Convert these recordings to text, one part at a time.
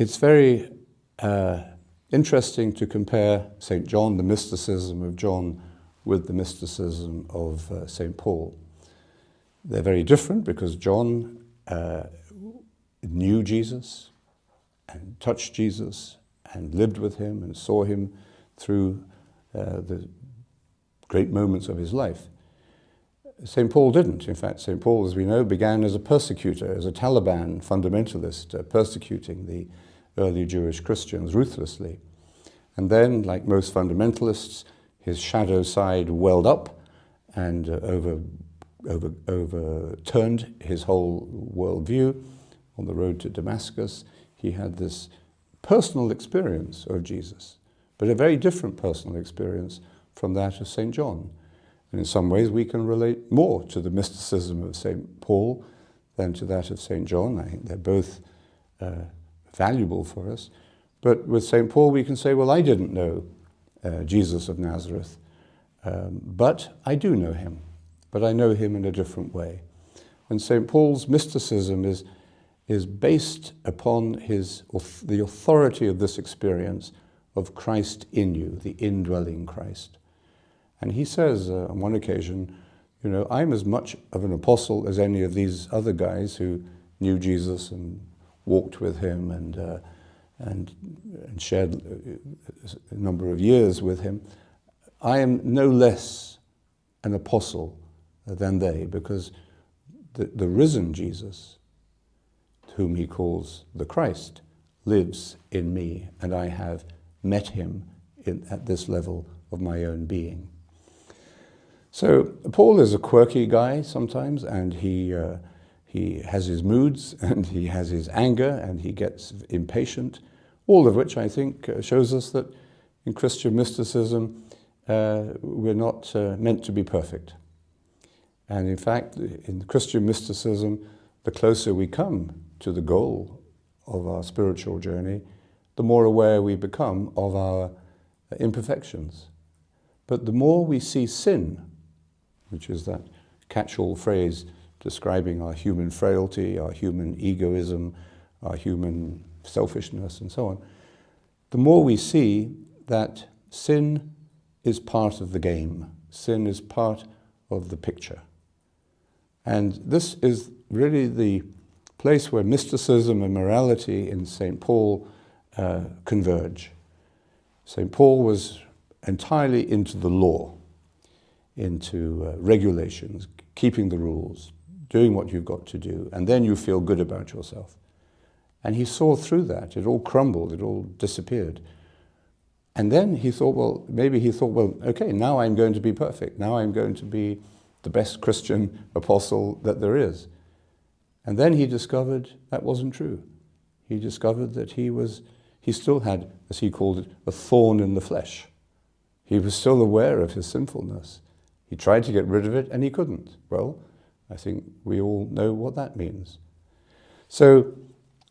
it's very interesting to compare St. John, the mysticism of John, with the mysticism of St. Paul. They're very different because John knew Jesus and touched Jesus and lived with him and saw him through the great moments of his life. St. Paul didn't. In fact, St. Paul, as we know, began as a persecutor, as a Taliban fundamentalist, persecuting the early Jewish Christians ruthlessly. And then, like most fundamentalists, his shadow side welled up and overturned his whole worldview. On the road to Damascus, he had this personal experience of Jesus, but a very different personal experience from that of St. John. And in some ways, we can relate more to the mysticism of St. Paul than to that of St. John. I think they're both valuable for us. But with St. Paul, we can say, well, I didn't know Jesus of Nazareth, but I do know him. But I know him in a different way. And St. Paul's mysticism is based upon the authority of this experience of Christ in you, the indwelling Christ. And he says on one occasion, you know, I'm as much of an apostle as any of these other guys who knew Jesus and walked with him and shared a number of years with him. I am no less an apostle than they, because the risen Jesus, whom he calls the Christ, lives in me, and I have met him at this level of my own being. So Paul is a quirky guy sometimes, and he has his moods, and he has his anger, and he gets impatient, all of which I think shows us that in Christian mysticism we're not meant to be perfect. And in fact, in Christian mysticism, the closer we come to the goal of our spiritual journey, the more aware we become of our imperfections. But the more we see sin, which is that catch-all phrase describing our human frailty, our human egoism, our human selfishness, and so on, the more we see that sin is part of the game. Sin is part of the picture. And this is really the place where mysticism and morality in St. Paul converge. St. Paul was entirely into the law, into regulations, keeping the rules, doing what you've got to do, and then you feel good about yourself. And he saw through that. It all crumbled, it all disappeared. And then he thought, well, okay, now I'm going to be perfect. Now I'm going to be the best Christian apostle that there is. And then he discovered that wasn't true. He discovered that he still had, as he called it, a thorn in the flesh. He was still aware of his sinfulness. He tried to get rid of it, and he couldn't. Well, I think we all know what that means. So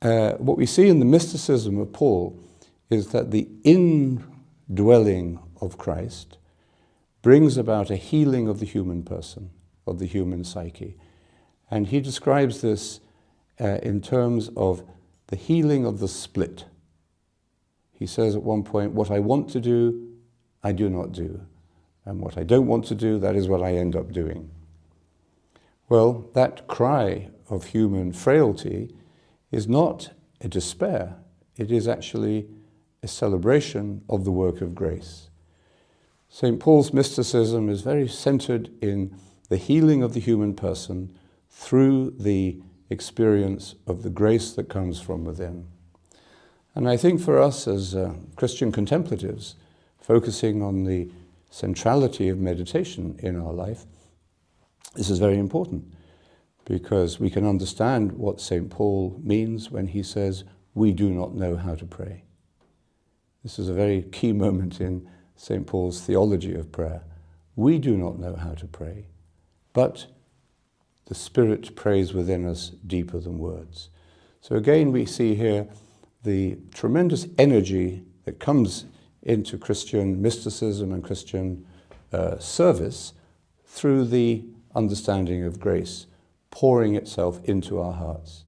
what we see in the mysticism of Paul is that the indwelling of Christ brings about a healing of the human person, of the human psyche. And he describes this in terms of the healing of the split. He says at one point, what I want to do, I do not do. And what I don't want to do, that is what I end up doing. Well, that cry of human frailty is not a despair. It is actually a celebration of the work of grace. St. Paul's mysticism is very centered in the healing of the human person through the experience of the grace that comes from within. And I think for us as Christian contemplatives, focusing on the centrality of meditation in our life, this is very important, because we can understand what St. Paul means when he says, we do not know how to pray. This is a very key moment in St. Paul's theology of prayer. We do not know how to pray, but the Spirit prays within us deeper than words. So again, we see here the tremendous energy that comes into Christian mysticism and Christian service through the understanding of grace, pouring itself into our hearts.